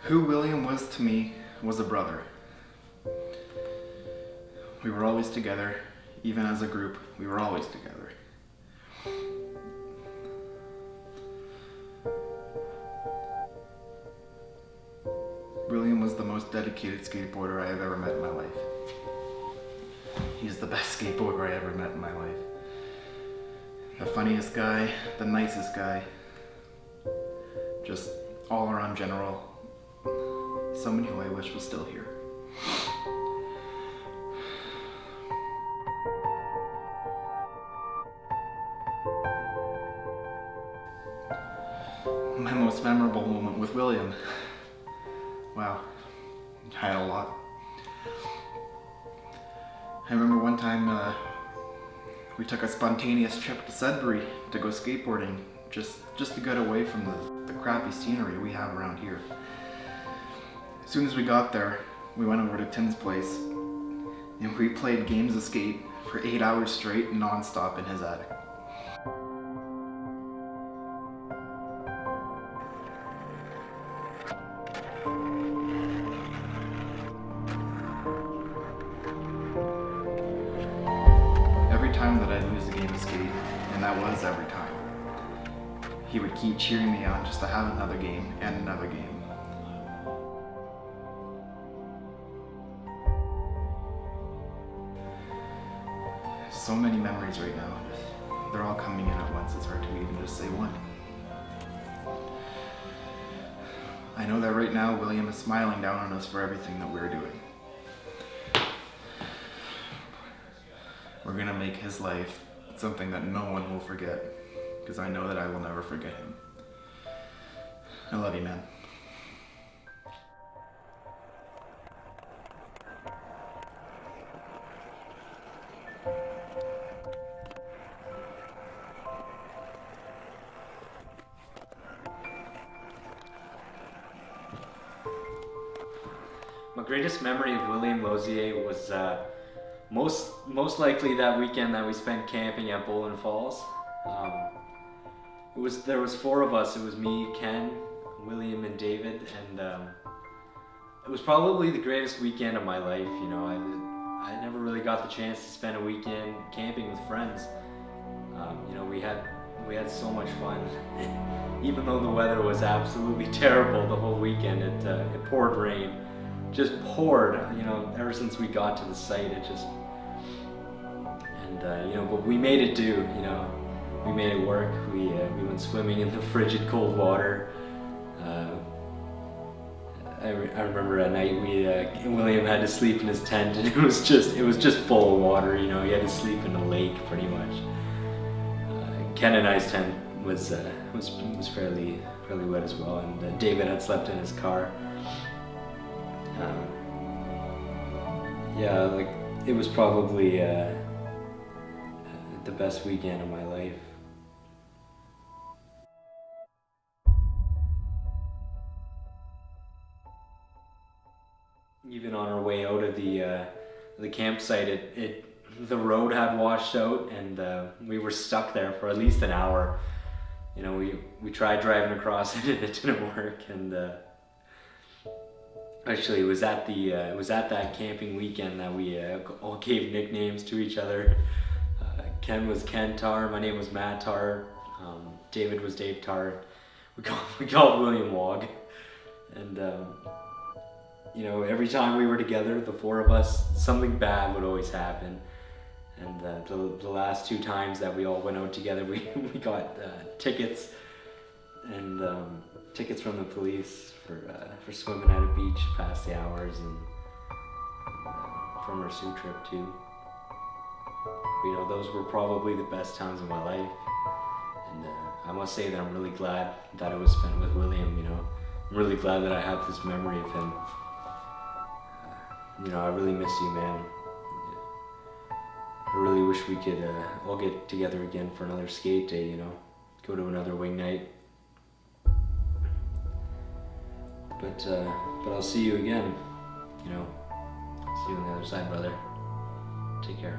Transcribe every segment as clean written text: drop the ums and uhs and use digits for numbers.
Who William was to me was a brother. We were always together, even as a group, we were always together. William was the most dedicated skateboarder I have ever met in my life. He's the best skateboarder I ever met in my life. The funniest guy, the nicest guy, just all around general. Someone who I wish was still here. My most memorable moment with William. Wow, I had a lot. I remember one time we took a spontaneous trip to Sudbury to go skateboarding, just to get away from the crappy scenery we have around here. As soon as we got there, we went over to Tim's place and we played games of skate for 8 hours straight non-stop in his attic. Every time that I'd lose a game of skate, and that was every time, he would keep cheering me on just to have another game and another game. So many memories right now. They're all coming in at once. It's hard to even just say one. I know that right now William is smiling down on us for everything that we're doing. We're gonna make his life something that no one will forget, because I know that I will never forget him. I love you, man. My greatest memory of William Lozier was most likely that weekend that we spent camping at Bowling Falls. There was 4 of us. It was me, Ken, William, and David, and it was probably the greatest weekend of my life. You know, I never really got the chance to spend a weekend camping with friends. You know, we had so much fun. Even though the weather was absolutely terrible the whole weekend, it poured rain. Just poured, you know, ever since we got to the site, it just, and you know, but we made it do, you know, we made it work. We went swimming in the frigid cold water. I remember at night William had to sleep in his tent, and it was just full of water, you know. He had to sleep in a lake pretty much. Ken and I's tent was fairly wet as well, and David had slept in his car. Yeah, like, it was probably the best weekend of my life. Even on our way out of the campsite, the road had washed out, and we were stuck there for at least an hour. You know, we tried driving across it, and it didn't work, and actually, it was at that camping weekend that we all gave nicknames to each other. Ken was Ken Tar, my name was Matt Tar, David was Dave Tar. We called William Wog, and you know, every time we were together, the 4 of us, something bad would always happen. And the last 2 times that we all went out together, we got tickets, and tickets from the police for swimming at a beach past the hours, and from our Sioux trip too. You know, those were probably the best times of my life, and I must say that I'm really glad that it was spent with William. You know, I'm really glad that I have this memory of him. You know, I really miss you, man. I really wish we could all get together again for another skate day. You know, go to another wing night. But I'll see you again, you know. See you on the other side, brother. Take care.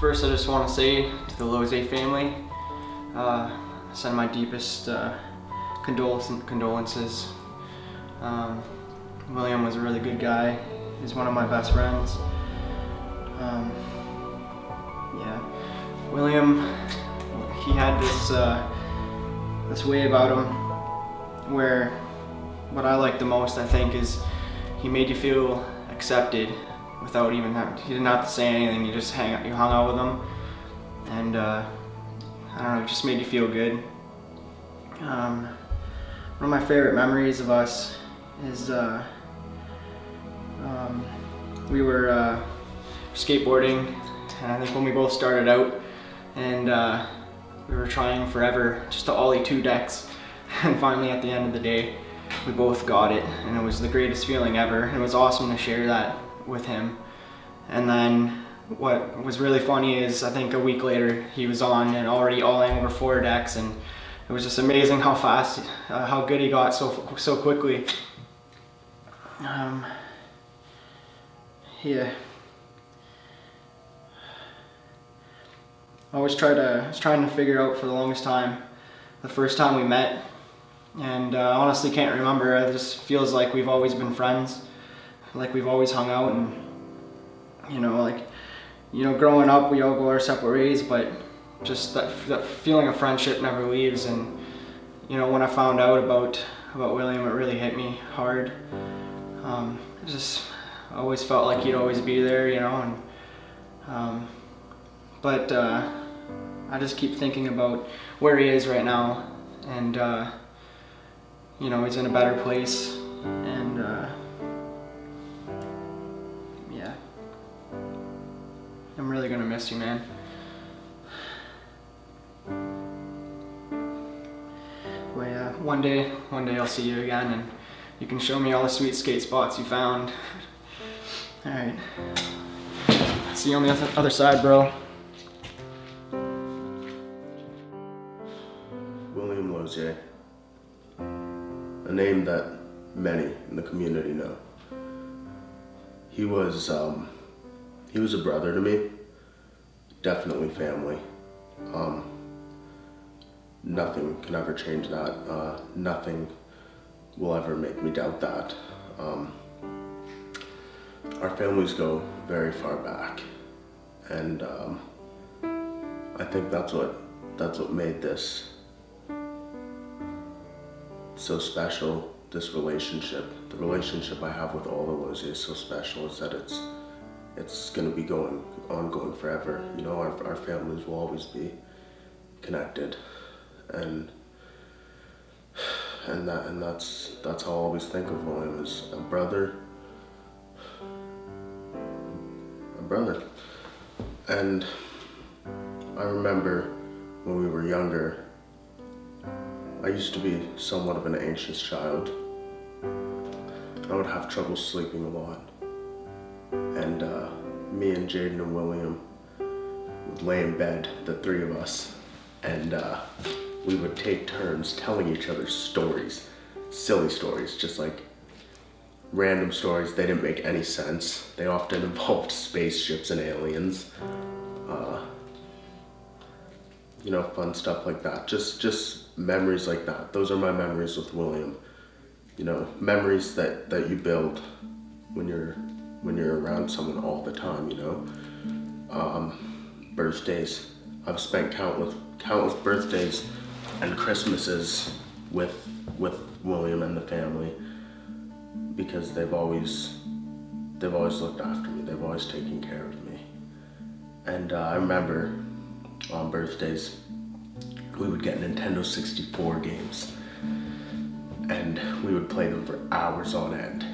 First, I just want to say to the Lozier family, send my deepest condolences. William was a really good guy. He's one of my best friends. Yeah, William, he had this way about him where what I like the most, I think, is he made you feel accepted without even he didn't have to say anything. You just hung out with him, and I don't know, it just made you feel good. One of my favorite memories of us is we were skateboarding, and I think when we both started out, and we were trying forever just to ollie 2 decks, and finally at the end of the day we both got it, and it was the greatest feeling ever. It was awesome to share that with him. And then what was really funny is I think a week later he was on and already olling over 4 decks, and it was just amazing how fast, how good he got so quickly. Yeah. I was trying to figure out for the longest time the first time we met, and honestly can't remember. It just feels like we've always been friends, like we've always hung out, and growing up we all go our separate ways, but just that feeling of friendship never leaves. And when I found out about William, it really hit me hard. It just always felt like he'd always be there, but I just keep thinking about where he is right now, and he's in a better place, and yeah, I'm really gonna miss you, man. But yeah, one day I'll see you again, and you can show me all the sweet skate spots you found. All right, see you on the other side, bro. William Lozier, a name that many in the community know. He was a brother to me, definitely family. Nothing can ever change that. Nothing will ever make me doubt that. Our families go very far back, and I think that's what made this so special. This relationship, the relationship I have with all the Loziers is so special, is that it's going to be ongoing forever. Our families will always be connected, and that's how I always think of William, as a brother. And I remember when we were younger, I used to be somewhat of an anxious child. I would have trouble sleeping a lot. And me and Jaden and William would lay in bed, the 3 of us, and we would take turns telling each other stories, silly stories, just like random stories. They didn't make any sense. They often involved spaceships and aliens. Fun stuff like that. Just memories like that. Those are my memories with William. Memories that you build when you're around someone all the time. Birthdays. I've spent countless birthdays and Christmases with William and the family, because they've always looked after me. They've always taken care of me. And I remember on birthdays we would get Nintendo 64 games, and we would play them for hours on end.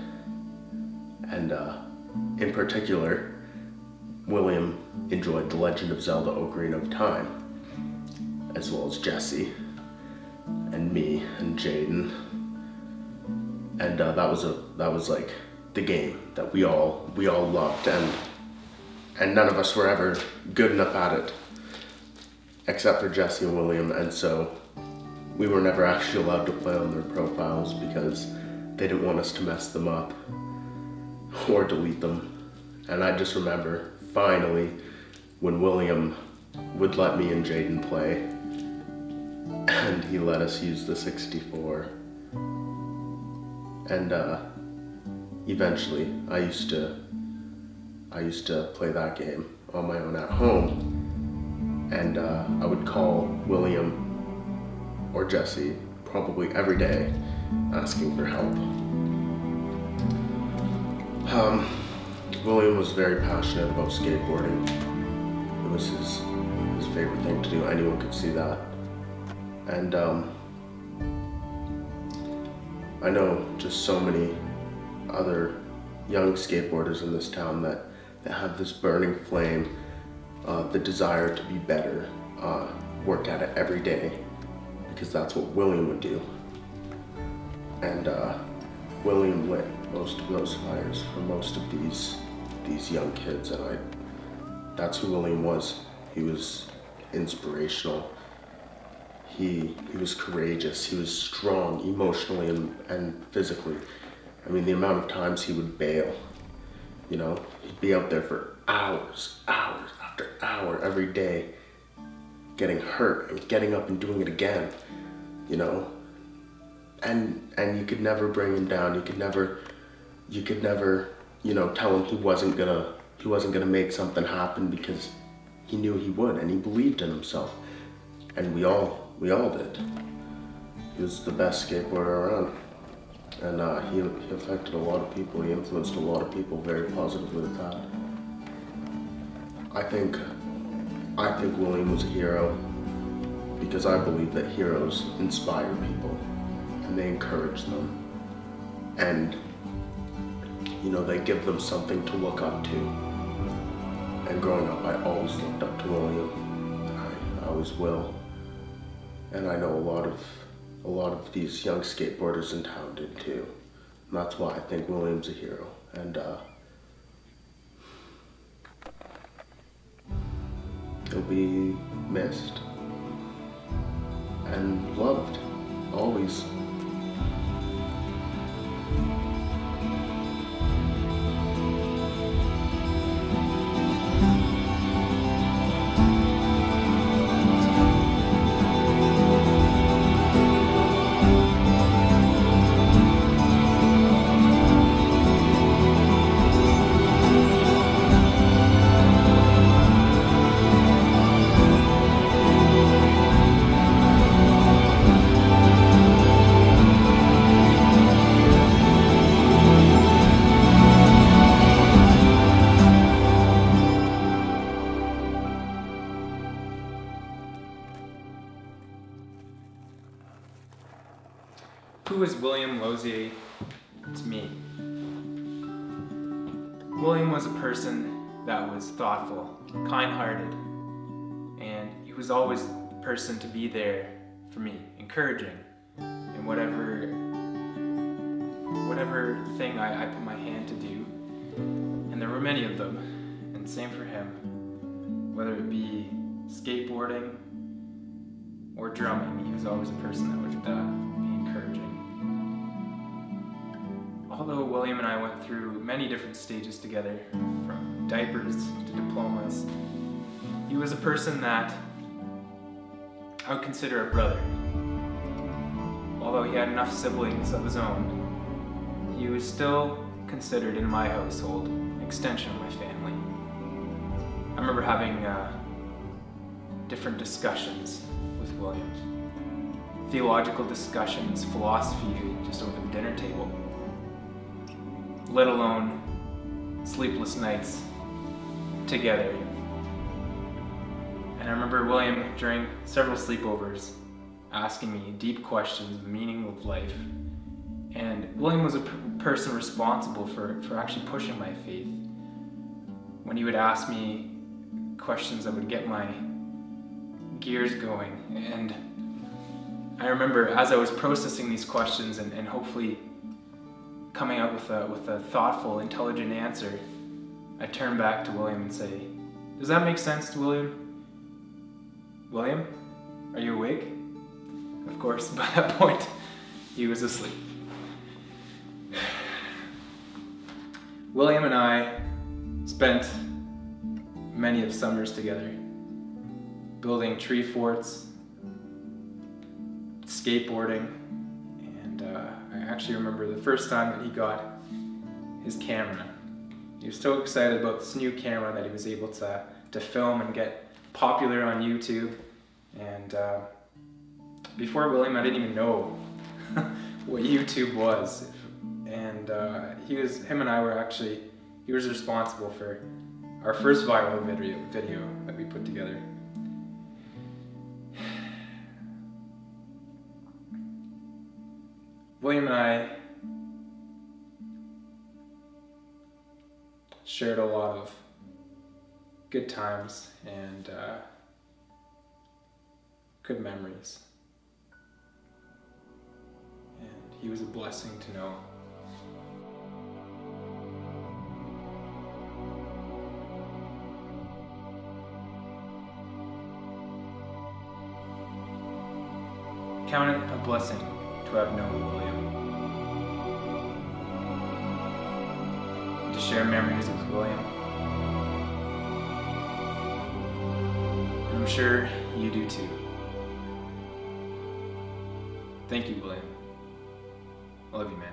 And in particular, William enjoyed The Legend of Zelda: Ocarina of Time, as well as Jesse and me and Jaden. And that was like the game that we all loved, and none of us were ever good enough at it, except for Jesse and William. And so we were never actually allowed to play on their profiles because they didn't want us to mess them up or delete them. And I just remember finally when William would let me and Jaden play, and he let us use the 64. And eventually I used to play that game on my own at home, and I would call William or Jesse probably every day asking for help. William was very passionate about skateboarding. It was his favorite thing to do. Anyone could see that. And I know just so many other young skateboarders in this town that have this burning flame, the desire to be better, work at it every day, because that's what William would do. And William lit most of those fires for most of these young kids, and that's who William was. He was inspirational. He was courageous. He was strong emotionally and physically. I mean, the amount of times he would bail, you know, he'd be out there for hours after hour every day, getting hurt and getting up and doing it again, you know. And you could never bring him down. You could never, you know, tell him he wasn't gonna make something happen, because he knew he would, and he believed in himself. And we all did. He was the best skateboarder around. And he affected a lot of people. He influenced a lot of people very positively with that. I think William was a hero because I believe that heroes inspire people and they encourage them. And, you know, they give them something to look up to. And growing up, I always looked up to William. I always will. And I know a lot of these young skateboarders in town did too. And that's why I think William's a hero. And he'll be missed and loved, always. Who is William Lozier to me? William was a person that was thoughtful, kind-hearted, and he was always the person to be there for me, encouraging in whatever thing I put my hand to do. And there were many of them, and same for him. Whether it be skateboarding or drumming, he was always a person that would be encouraging. Although William and I went through many different stages together, from diapers to diplomas, he was a person that I would consider a brother. Although he had enough siblings of his own, he was still considered in my household an extension of my family. I remember having different discussions with William. Theological discussions, philosophy, just over the dinner table. Let alone sleepless nights together. And I remember William, during several sleepovers, asking me deep questions, the meaning of life. And William was a person responsible for actually pushing my faith. When he would ask me questions that would get my gears going. And I remember as I was processing these questions and hopefully coming out with a thoughtful, intelligent answer, I turn back to William and say, "Does that make sense to William? William, are you awake?" Of course, by that point, he was asleep. William and I spent many of summers together, building tree forts, skateboarding, and I actually remember the first time that he got his camera. He was so excited about this new camera that he was able to film and get popular on YouTube. And before William, I didn't even know what YouTube was. And he was responsible for our first viral video that we put together. William and I shared a lot of good times and good memories. And he was a blessing to know. Count it a blessing to have known William. To share memories with William. And I'm sure you do too. Thank you, William. I love you, man.